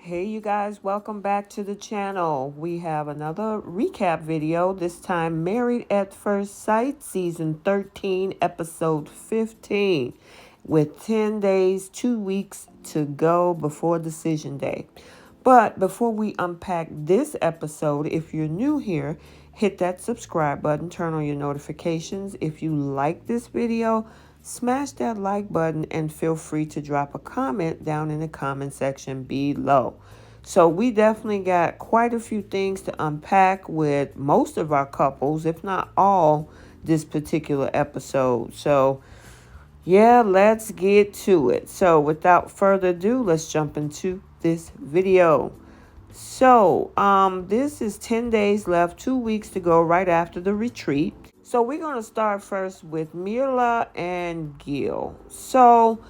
Hey you guys, welcome back to the channel. We have another recap video, this time Married at First Sight, Season 13, Episode 15, with 10 days, 2 weeks to go before Decision Day. But before we unpack this episode, if you're new here, hit that subscribe button, turn on your notifications. If you like this video, smash that like button and feel free to drop a comment down in the comment section below. So we definitely got quite a few things to unpack with most of our couples, if not all, this particular episode. So yeah, let's get to it. So without further ado, let's jump into this video. So this is 10 days left, 2 weeks to go right after the retreat. So we're going to start first with Mirla and Gill. So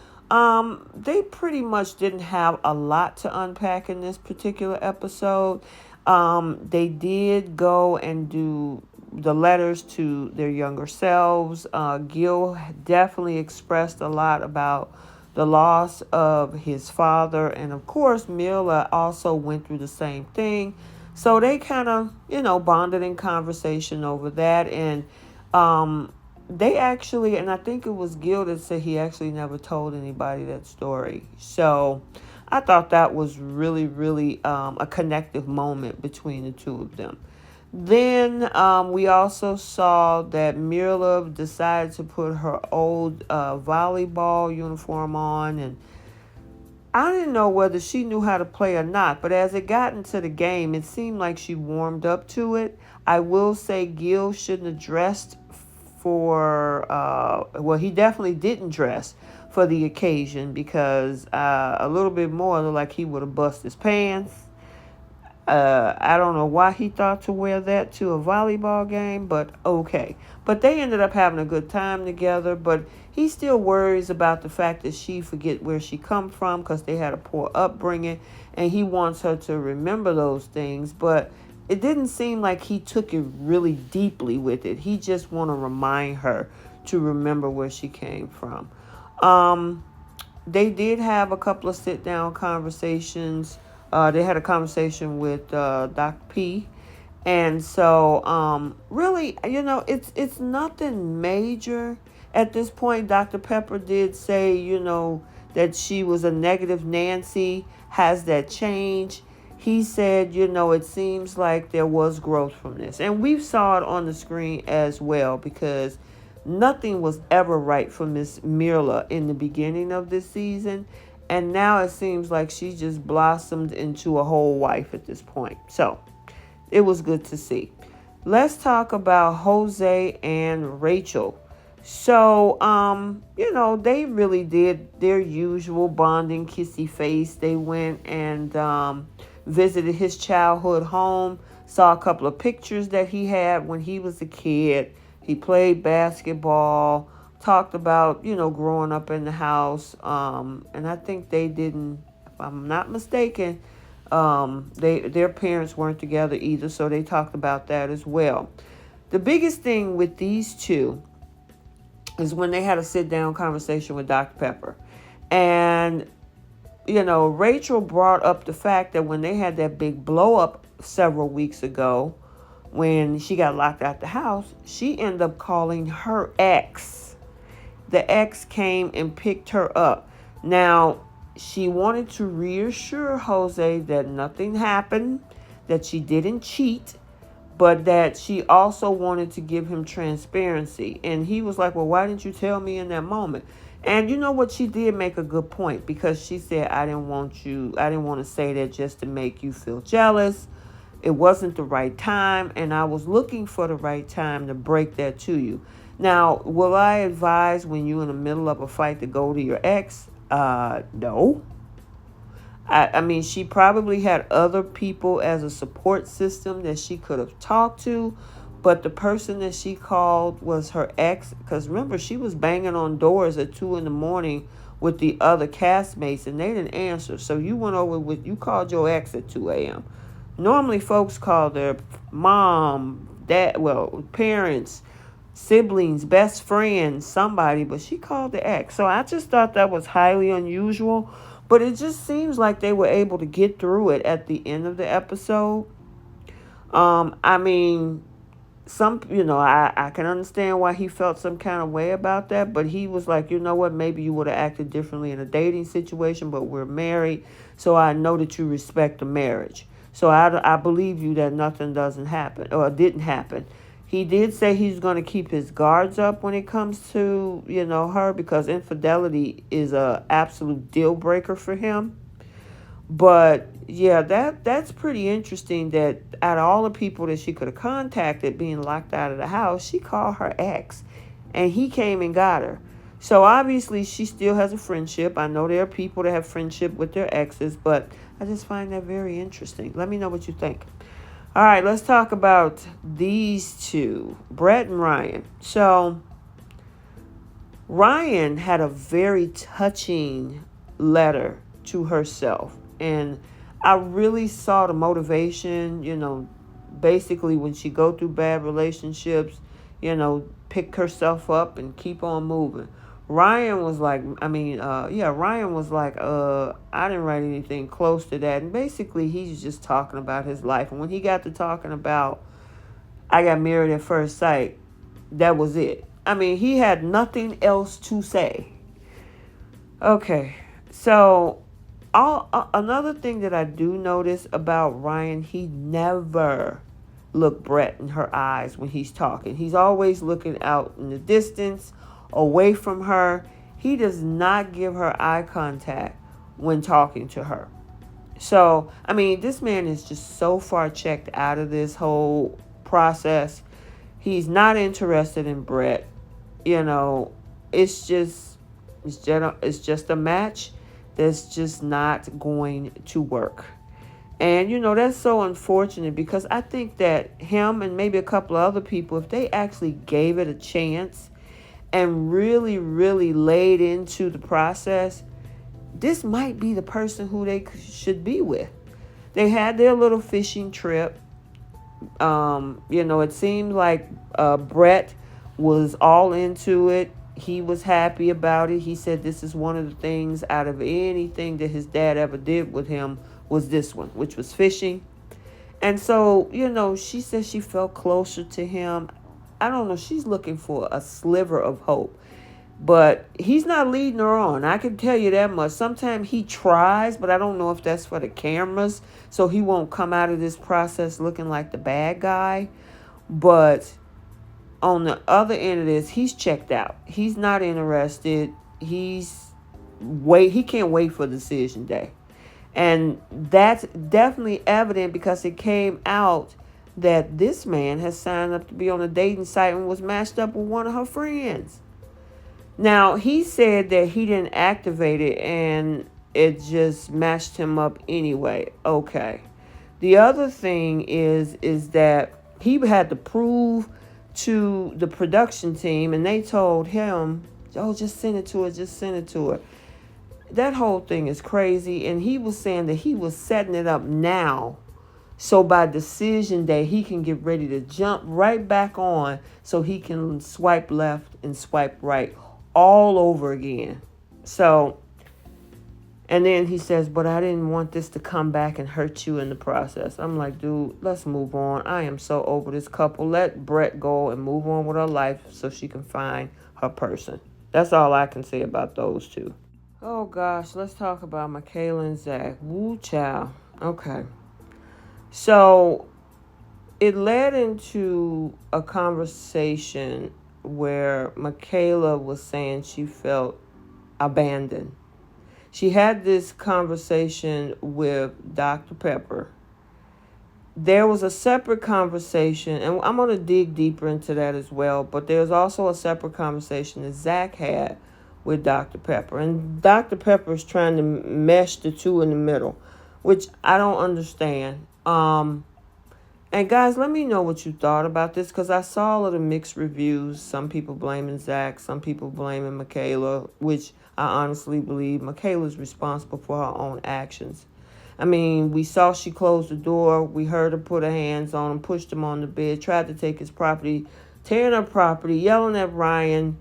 they pretty much didn't have a lot to unpack in this particular episode. They did go and do the letters to their younger selves. Gill definitely expressed a lot about the loss of his father. And of course, Mirla also went through the same thing. So they kind of, bonded in conversation over that. And they actually, and I think it was Gil that said he actually never told anybody that story. So I thought that was really, really a connective moment between the two of them. Then we also saw that Mirla decided to put her old volleyball uniform on, and I didn't know whether she knew how to play or not, but as it got into the game, it seemed like she warmed up to it. I will say Gil shouldn't have dressed for, he definitely didn't dress for the occasion because a little bit more looked like he would have bust his pants. I don't know why he thought to wear that to a volleyball game, but okay. But they ended up having a good time together, but he still worries about the fact that she forget where she come from because they had a poor upbringing, and he wants her to remember those things, but it didn't seem like he took it really deeply with it. He just want to remind her to remember where she came from. They did have a couple of sit-down conversations. They had a conversation with Dr. P. And so, really, it's nothing major at this point. Dr. Pepper did say, that she was a negative Nancy. Has that changed? He said, it seems like there was growth from this. And we saw it on the screen as well because nothing was ever right for Miss Mirla in the beginning of this season. And now it seems like she just blossomed into a whole wife at this point. So it was good to see. Let's talk about Jose and Rachel. So, they really did their usual bonding, kissy face. They went and visited his childhood home, saw a couple of pictures that he had when he was a kid. He played basketball, talked about, growing up in the house. And I think they didn't, if I'm not mistaken, their parents weren't together either. So they talked about that as well. The biggest thing with these two is when they had a sit-down conversation with Dr. Pepper. And, Rachel brought up the fact that when they had that big blow-up several weeks ago, when she got locked out the house, she ended up calling her ex. The ex came and picked her up. Now, she wanted to reassure Jose that nothing happened, that she didn't cheat, but that she also wanted to give him transparency. And he was like, well, why didn't you tell me in that moment? And you know what? She did make a good point because she said, I didn't want to say that just to make you feel jealous. It wasn't the right time, and I was looking for the right time to break that to you. Now, will I advise when you're in the middle of a fight to go to your ex? No. I mean, she probably had other people as a support system that she could have talked to, but the person that she called was her ex. Because remember, she was banging on doors at 2 a.m. with the other castmates, and they didn't answer. So you you called your ex at 2 a.m. Normally, folks call their mom, dad, parents, siblings, best friends, somebody, but she called the ex. So I just thought that was highly unusual. But it just seems like they were able to get through it at the end of the episode. I mean, I can understand why he felt some kind of way about that, but he was like, you know what, maybe you would have acted differently in a dating situation, but we're married, so I know that you respect the marriage. So I believe you that nothing doesn't happen or didn't happen. He did say he's going to keep his guards up when it comes to, her, because infidelity is a absolute deal breaker for him. But yeah, that's pretty interesting that out of all the people that she could have contacted being locked out of the house, she called her ex and he came and got her. So obviously she still has a friendship. I know there are people that have friendship with their exes, but I just find that very interesting. Let me know what you think. All right, let's talk about these two, Brett and Ryan. So Ryan had a very touching letter to herself. And I really saw the motivation, basically when she go through bad relationships, pick herself up and keep on moving. Ryan was like, Ryan was like, I didn't write anything close to that. And basically he's just talking about his life. And when he got to talking about, I got married at first sight, that was it. I mean, he had nothing else to say. Okay, so another thing that I do notice about Ryan, he never looked Brett in her eyes when he's talking. He's always looking out in the distance, away from her. He does not give her eye contact when talking to her. So, I mean, this man is just so far checked out of this whole process. He's not interested in Brett. It's just a match that's just not going to work. And, that's so unfortunate because I think that him and maybe a couple of other people, if they actually gave it a chance and really, really laid into the process, this might be the person who they should be with. They had their little fishing trip. It seemed like Brett was all into it. He was happy about it. He said this is one of the things out of anything that his dad ever did with him was this one, which was fishing. And so, she said she felt closer to him. I don't know. She's looking for a sliver of hope. But he's not leading her on. I can tell you that much. Sometimes he tries, but I don't know if that's for the cameras. So he won't come out of this process looking like the bad guy. But on the other end of this, he's checked out. He's not interested. He can't wait for decision day. And that's definitely evident because it came out that this man has signed up to be on a dating site and was matched up with one of her friends. Now, he said that he didn't activate it and it just matched him up anyway. Okay. The other thing is that he had to prove to the production team and they told him, oh, just send it to her. That whole thing is crazy. And he was saying that he was setting it up now. So by decision day, he can get ready to jump right back on so he can swipe left and swipe right all over again. So, and then he says, but I didn't want this to come back and hurt you in the process. I'm like, dude, let's move on. I am so over this couple. Let Brett go and move on with her life so she can find her person. That's all I can say about those two. Oh, gosh, let's talk about Michaela and Zack. Woo, child. Okay. So, it led into a conversation where Michaela was saying she felt abandoned. She had this conversation with Dr. Pepper. There was a separate conversation, and I'm going to dig deeper into that as well, but there's also a separate conversation that Zack had with Dr. Pepper. And Dr. Pepper is trying to mesh the two in the middle, which I don't understand. And guys, let me know what you thought about this because I saw a lot of mixed reviews. Some people blaming Zack, some people blaming Michaela, which I honestly believe Michaela's responsible for her own actions. I mean, we saw she closed the door. We heard her put her hands on him, pushed him on the bed, tried to take his property, tearing up property, yelling at Ryan,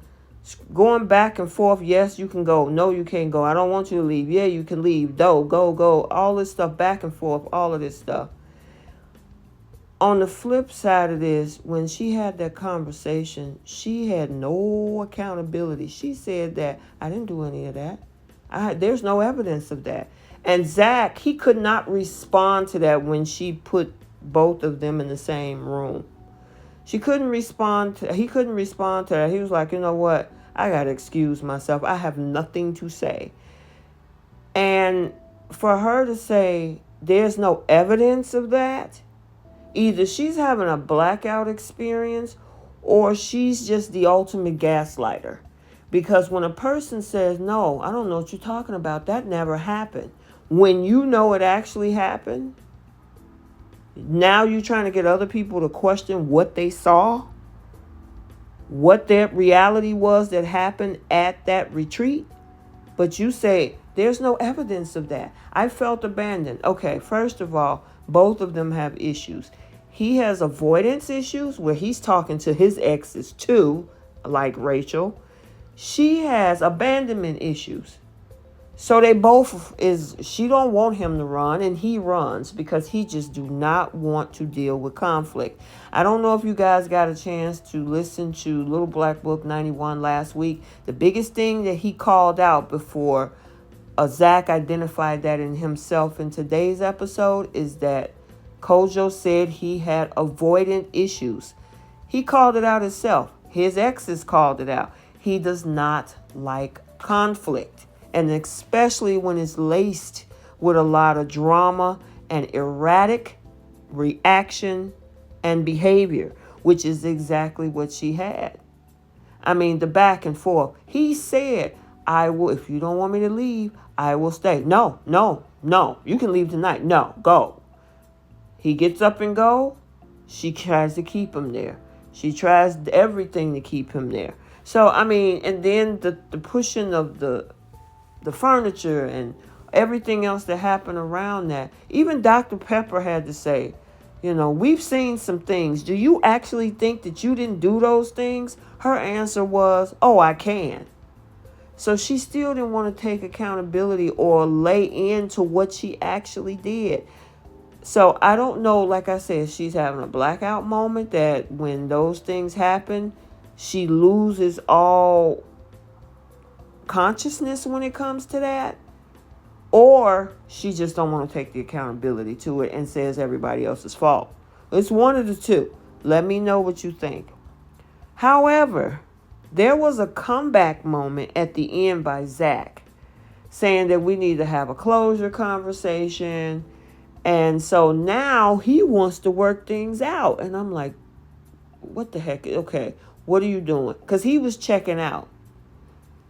Going back and forth. Yes, you can go. No, you can't go. I don't want you to leave. Yeah, you can leave. Go, go, go. All this stuff back and forth. All of this stuff. On the flip side of this, when she had that conversation, she had no accountability. She said that I didn't do any of that. There's no evidence of that. And Zack, he could not respond to that when she put both of them in the same room. He couldn't respond to that. He was like, you know what? I got to excuse myself. I have nothing to say. And for her to say there's no evidence of that, either she's having a blackout experience or she's just the ultimate gaslighter. Because when a person says, no, I don't know what you're talking about, that never happened. When you know it actually happened, now you're trying to get other people to question what they saw, what their reality was that happened at that retreat. But you say, there's no evidence of that. I felt abandoned. Okay, first of all, both of them have issues. He has avoidance issues where he's talking to his exes too, like Rachel. She has abandonment issues. So they both she don't want him to run and he runs because he just do not want to deal with conflict. I don't know if you guys got a chance to listen to Little Black Book 91 last week. The biggest thing that he called out before Zack identified that in himself in today's episode is that Kojo said he had avoidant issues. He called it out himself. His exes called it out. He does not like conflict. And especially when it's laced with a lot of drama and erratic reaction and behavior, which is exactly what she had. I mean, the back and forth. He said, I will, if you don't want me to leave, I will stay. No, no, no. You can leave tonight. No, go. He gets up and go. She tries to keep him there. She tries everything to keep him there. So, I mean, and then the pushing of the furniture and everything else that happened around that. Even Dr. Pepper had to say, you know, we've seen some things. Do you actually think that you didn't do those things? Her answer was, oh, I can. So she still didn't want to take accountability or lay into what she actually did. So I don't know, like I said, she's having a blackout moment that when those things happen, she loses all consciousness when it comes to that, or she just don't want to take the accountability to it and says everybody else's fault. It's one of the two. Let me know what you think. However, there was a comeback moment at the end by Zack saying that we need to have a closure conversation, and so now he wants to work things out. And I'm like, what the heck? Okay, what are you doing? Because he was checking out.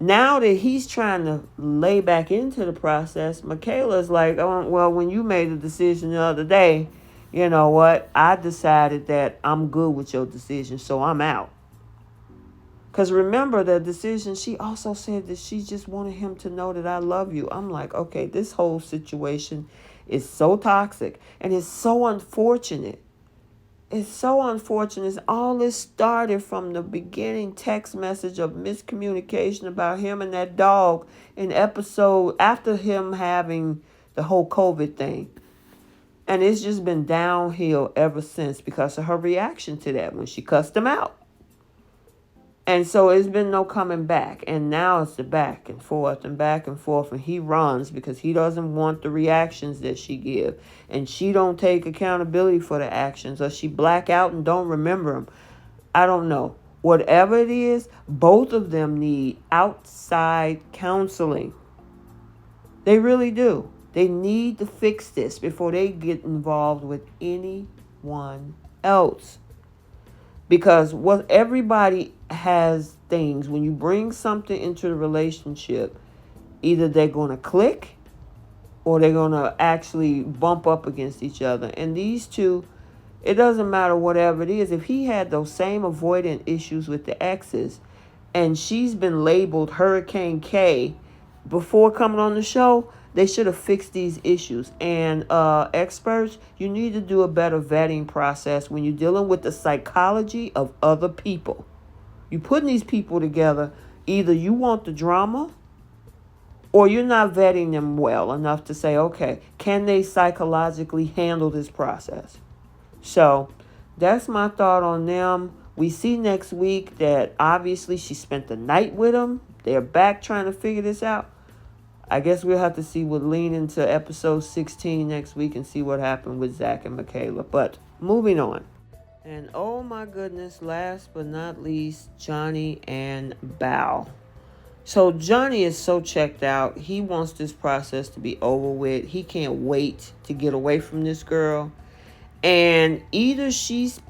Now that he's trying to lay back into the process, Michaela's like, oh, well, when you made a decision the other day, you know what? I decided that I'm good with your decision, so I'm out. Because remember the decision, she also said that she just wanted him to know that I love you. I'm like, okay, this whole situation is so toxic and it's so unfortunate. It's so unfortunate. All this started from the beginning text message of miscommunication about him and that dog in episode after him having the whole COVID thing. And it's just been downhill ever since because of her reaction to that when she cussed him out. And so it's been no coming back. And now it's the back and forth and back and forth. And he runs because he doesn't want the reactions that she give. And she don't take accountability for the actions. Or she black out and don't remember them. I don't know. Whatever it is, both of them need outside counseling. They really do. They need to fix this before they get involved with anyone else. Because what everybody has things, when you bring something into the relationship, either they're going to click or they're going to actually bump up against each other. And these two, it doesn't matter whatever it is. If he had those same avoidant issues with the exes and she's been labeled Hurricane K before coming on the show, they should have fixed these issues. And experts, you need to do a better vetting process when you're dealing with the psychology of other people. You're putting these people together. Either you want the drama, or you're not vetting them well enough to say, okay, can they psychologically handle this process? So that's my thought on them. We see next week that obviously she spent the night with him. They're back trying to figure this out. I guess we'll have to see what lean into episode 16 next week and see what happened with Zack and Michaela. But moving on. And oh my goodness, last but not least, Johnny and Bao. So Johnny is so checked out. He wants this process to be over with. He can't wait to get away from this girl. And either she's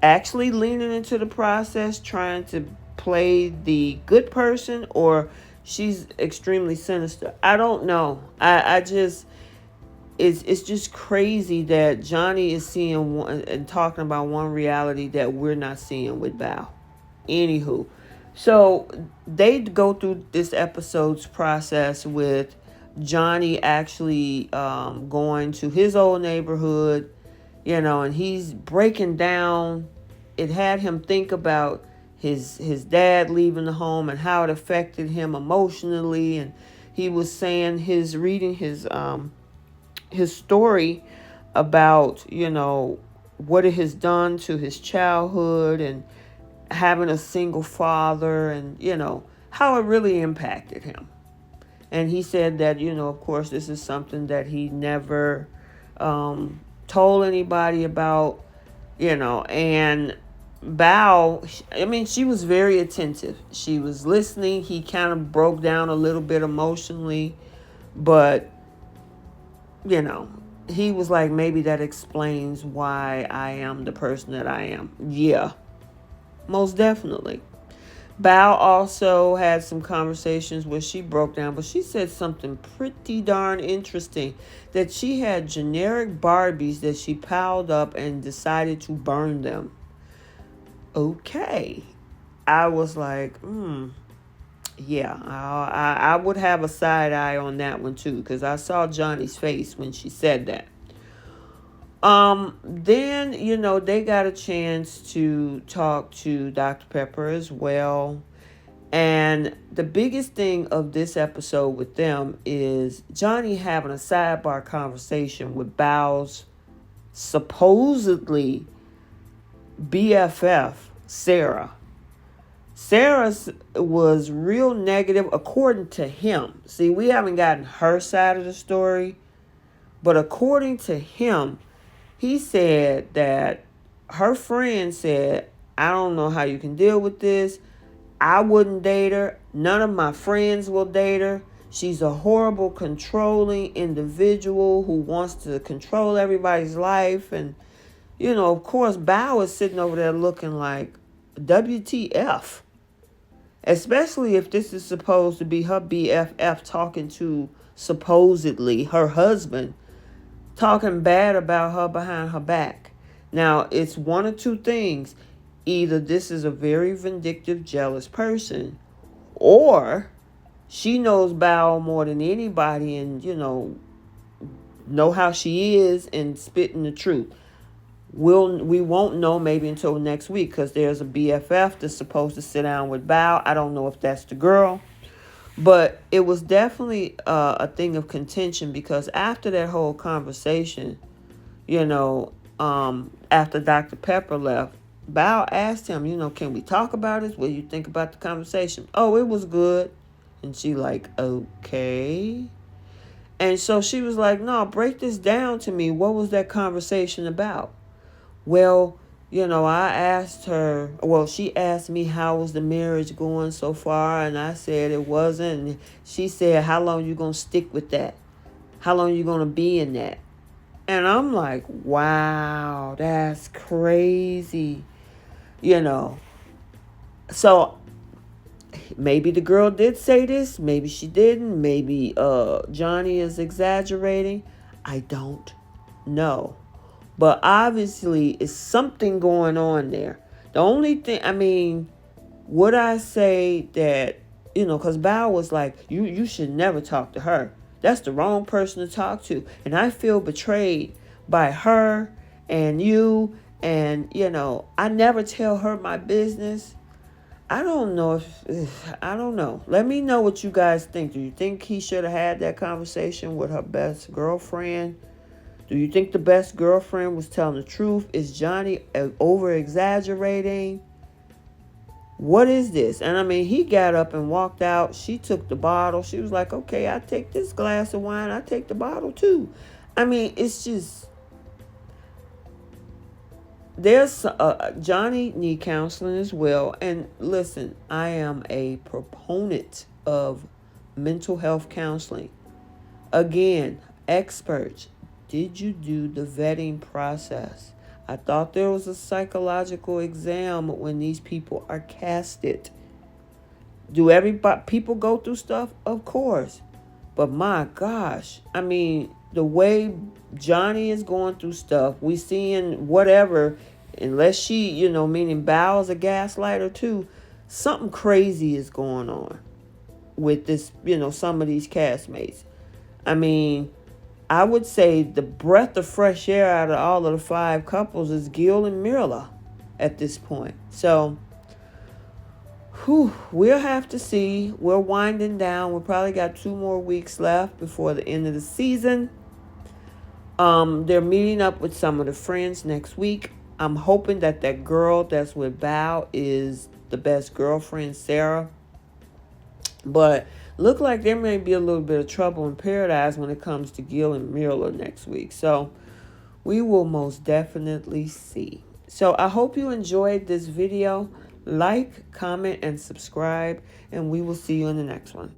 actually leaning into the process, trying to play the good person, or she's extremely sinister. I don't know. I just, it's just crazy that Johnny is seeing one and talking about one reality that we're not seeing with Bao. Anywho, so they go through this episode's process with Johnny actually going to his old neighborhood, and he's breaking down. It had him think about his dad leaving the home and how it affected him emotionally, and he was saying reading his story about what it has done to his childhood and having a single father, and how it really impacted him. And he said that of course this is something that he never told anybody about, and Bao, I mean, she was very attentive. She was listening. He kind of broke down a little bit emotionally, but he was like, maybe that explains why I am the person that I am. Yeah, most definitely. Bao also had some conversations where she broke down, but she said something pretty darn interesting, that she had generic Barbies that she piled up and decided to burn them. Okay. I was like, yeah, I would have a side eye on that one too, because I saw Johnny's face when she said that. Then, they got a chance to talk to Dr. Pepper as well. And the biggest thing of this episode with them is Johnny having a sidebar conversation with Bao's supposedly BFF, Sarah. Sarah was real negative according to him. See, we haven't gotten her side of the story, but according to him, he said that her friend said, I don't know how you can deal with this. I wouldn't date her. None of my friends will date her. She's a horrible, controlling individual who wants to control everybody's life. And, of course, Bao is sitting over there looking like WTF. Especially if this is supposed to be her BFF talking to supposedly her husband, talking bad about her behind her back. Now, it's one of two things. Either this is a very vindictive, jealous person, or she knows Bao more than anybody and, know how she is and spitting the truth. We won't know maybe until next week, because there's a BFF that's supposed to sit down with Bao. I don't know if that's the girl. But it was definitely a thing of contention, because after that whole conversation, after Dr. Pepper left, Bao asked him, can we talk about it? What do you think about the conversation? Oh, it was good. And she like, okay. And so she was like, no, break this down to me. What was that conversation about? Well, I asked her, she asked me how was the marriage going so far, and I said it wasn't. And she said, how long you going to stick with that? How long you going to be in that? And I'm like, wow, that's crazy. So maybe the girl did say this, maybe she didn't, maybe Johnny is exaggerating. I don't know. But obviously, it's something going on there. The only thing, would I say that, because Bao was like, you should never talk to her. That's the wrong person to talk to. And I feel betrayed by her and you. And, I never tell her my business. I don't know if, I don't know. Let me know what you guys think. Do you think he should have had that conversation with her best girlfriend? Do you think the best girlfriend was telling the truth? Is Johnny over exaggerating? What is this? And I mean, he got up and walked out. She took the bottle. She was like, okay, I take this glass of wine. I take the bottle too. I mean, it's just, there's Johnny need counseling as well. And listen, I am a proponent of mental health counseling. Again, experts, did you do the vetting process? I thought there was a psychological exam when these people are casted. Do everybody people go through stuff? Of course. But my gosh, I mean, the way Johnny is going through stuff, we seeing whatever, unless she, meaning Bow's a gaslighter too, something crazy is going on with this, some of these castmates. I mean, I would say the breath of fresh air out of all of the 5 couples is Gill and Mirla at this point. So, we'll have to see. We're winding down. We probably got 2 more weeks left before the end of the season. They're meeting up with some of the friends next week. I'm hoping that girl that's with Bao is the best girlfriend, Sarah. But look like there may be a little bit of trouble in paradise when it comes to Gill and Mirla next week. So we will most definitely see. So I hope you enjoyed this video. Like, comment, and subscribe. And we will see you in the next one.